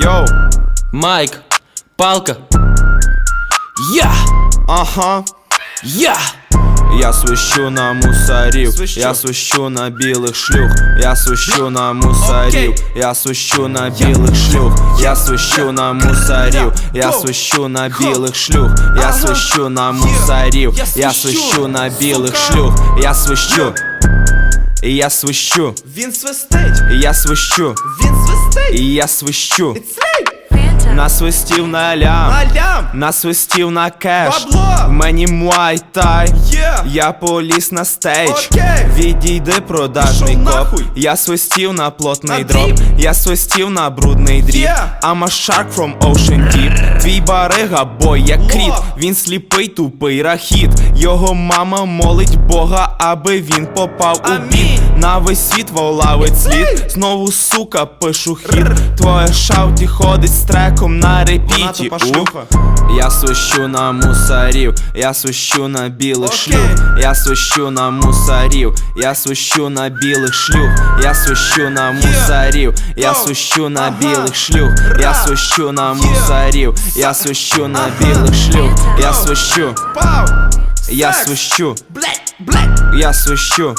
Йоу, Майк, палка. Ага. Я свищу на мусорів, я свищу на білих шлюх, я свищу на мусорів, я свищу на білих шлюх, я свищу на мусорів, я свищу на білих шлюх, я свищу на мусорів, я свищу на білих шлюх, я свищу. І я свищу. Він свистить. І я свищу. Він свистить. І я свищу. It's Насвистів на лям, Алям. насвистів на кеш. Бабло. В мені муай-тай. Yeah. Я поліз на стейдж. Окей. Відійди, продажний Пішов коп. нахуй. Я свистів на плотний На дроп. дріп. Я свистів на брудний дріп. Yeah. I'm a shark from ocean deep. Твій барига, бой як кріт. Він сліпий, тупий рахіт. Його мама молить Бога, аби він попав у Амінь. біт. На весь світ волавить слід. Знову, сука, пишу хіт. Твоє шауті ходить з треком на репіті. Я свищу на мусорів, я свищу на білих шлюх, я свищу на мусорів, я свищу на білих шлюх, я свищу на мусорів, я свищу на білих шлюх, я свищу на мусорів, я свищу на білих шлюх, я свищу, я свищу, я свищу,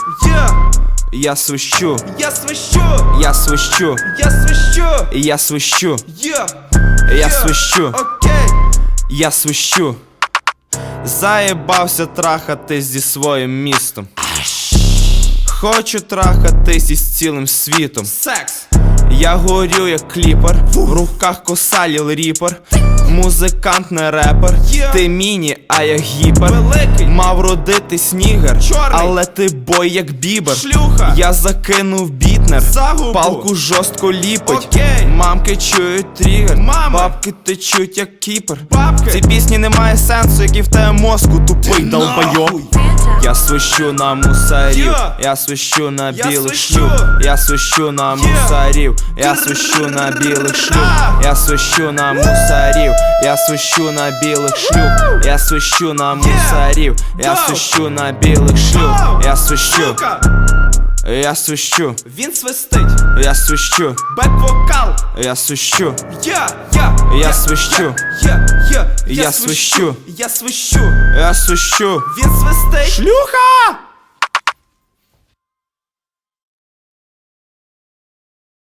я свищу, Я свищу. я свищу, Я свищу. я свищу, Yeah. я свищу. Окей. Я свищу. Заєбався трахатись зі своїм містом. Хочу трахатись із цілим світом. Секс. Я горю як кліпер, в руках коса Ліл Ріпер. Музикант не репер, ти міні, а я гіпер. Великий. Мав родитись нігер, Чорний. але ти бой як бібер. Шлюха. Я закинув бітнер, Загубу. палку жорстко ліпить. Окей. Мамки чують тригер, Мами. бабки течуть як кіпер. Бабки. Ці пісні немає сенсу, який в тебе мозку тупий долбайоб. нахуй. Я свищу на мусорів, Yeah. я свищу на Я білих свищу. шлюх, я свищу на мусорів, я свищу на білих шлюх, я свищу на мусорів, я свищу на білих шлюх, я свищу на мусорів, я Go. свищу на білих шлюх, я свищу, Сука. я свищу, Він свистить. я свищу, Бек-вокал. я свищу, Я свищу. Я свищу. Я свищу. я свищу. Він свистить. Шлюха!